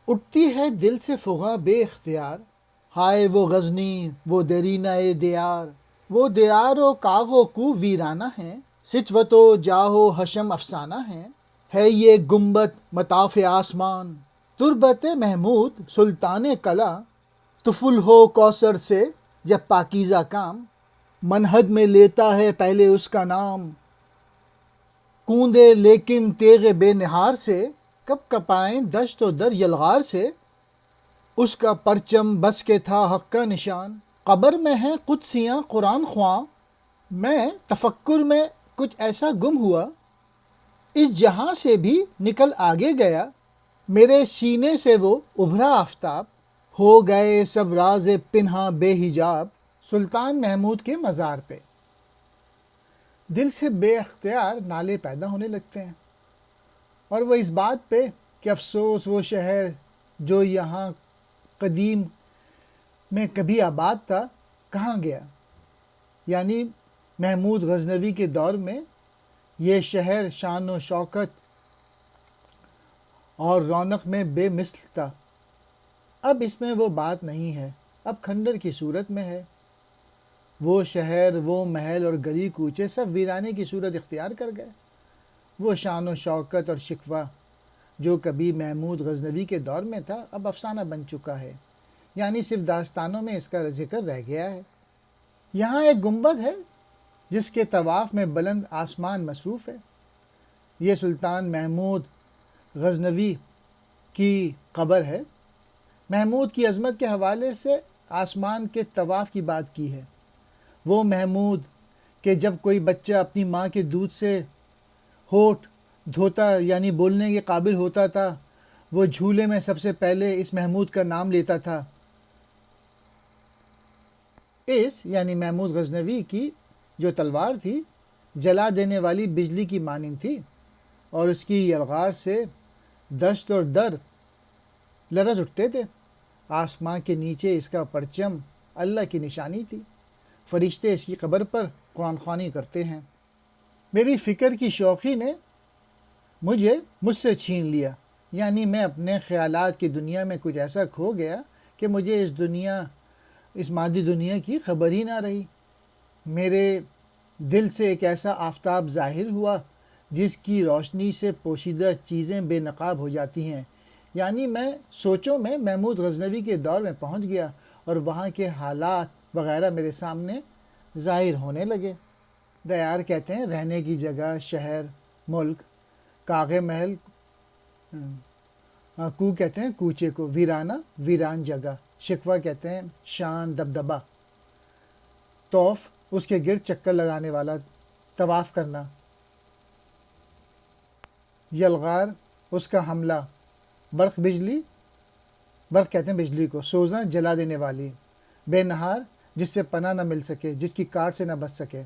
اٹھتی ہے دل سے فغاں بے اختیار، ہائے وہ غزنی وہ درینہ دیار، وہ دیار و کاغ و کو ویرانہ ہے، سچوت و جاہ و حشم افسانہ ہے یہ گنبد مطاف آسمان، تربت محمود سلطان کلا، طفل ہو کوثر سے جب پاکیزہ کام، منہد میں لیتا ہے پہلے اس کا نام، کوندے لیکن تیغ بے نہار سے، کب کپائیں دشت و در یلغار سے، اس کا پرچم بس کے تھا حق کا نشان، قبر میں ہیں قدسیاں قرآن خواں، میں تفکر میں کچھ ایسا گم ہوا، اس جہاں سے بھی نکل آگے گیا، میرے سینے سے وہ ابھرا آفتاب، ہو گئے سب راز پنہاں بے حجاب۔ سلطان محمود کے مزار پہ دل سے بے اختیار نالے پیدا ہونے لگتے ہیں، اور وہ اس بات پہ کہ افسوس وہ شہر جو یہاں قدیم میں کبھی آباد تھا کہاں گیا، یعنی محمود غزنوی کے دور میں یہ شہر شان و شوکت اور رونق میں بے مثل تھا، اب اس میں وہ بات نہیں ہے، اب کھنڈر کی صورت میں ہے، وہ شہر وہ محل اور گلی کوچے سب ویرانے کی صورت اختیار کر گئے، وہ شان و شوکت اور شکوہ جو کبھی محمود غزنوی کے دور میں تھا اب افسانہ بن چکا ہے، یعنی صرف داستانوں میں اس کا ذکر رہ گیا ہے۔ یہاں ایک گنبد ہے جس کے طواف میں بلند آسمان مصروف ہے، یہ سلطان محمود غزنوی کی قبر ہے۔ محمود کی عظمت کے حوالے سے آسمان کے طواف کی بات کی ہے، وہ محمود کہ جب کوئی بچہ اپنی ماں کے دودھ سے ہونٹ دھوتا یعنی بولنے کے قابل ہوتا تھا، وہ جھولے میں سب سے پہلے اس محمود کا نام لیتا تھا۔ اس یعنی محمود غزنوی کی جو تلوار تھی جلا دینے والی بجلی کی مانند تھی، اور اس کی یلغار سے دشت اور در لرز اٹھتے تھے، آسمان کے نیچے اس کا پرچم اللہ کی نشانی تھی، فرشتے اس کی قبر پر قرآن خوانی کرتے ہیں۔ میری فکر کی شوخی نے مجھ سے چھین لیا، یعنی میں اپنے خیالات کی دنیا میں کچھ ایسا کھو گیا کہ مجھے اس مادی دنیا کی خبر ہی نہ رہی۔ میرے دل سے ایک ایسا آفتاب ظاہر ہوا جس کی روشنی سے پوشیدہ چیزیں بے نقاب ہو جاتی ہیں، یعنی میں سوچوں میں محمود غزنوی کے دور میں پہنچ گیا اور وہاں کے حالات وغیرہ میرے سامنے ظاہر ہونے لگے۔ دیار کہتے ہیں رہنے کی جگہ، شہر، ملک، کاغ محل، کو کہتے ہیں کوچے کو، ویرانہ ویران جگہ، شکوہ کہتے ہیں شان دبدبا، طوف اس کے گرد چکر لگانے والا، طواف کرنا، یلغار اس کا حملہ، برق کہتے ہیں بجلی کو، سوزاں جلا دینے والی، بے نہار جس سے پناہ نہ مل سکے، جس کی کاٹ سے نہ بچ سکے،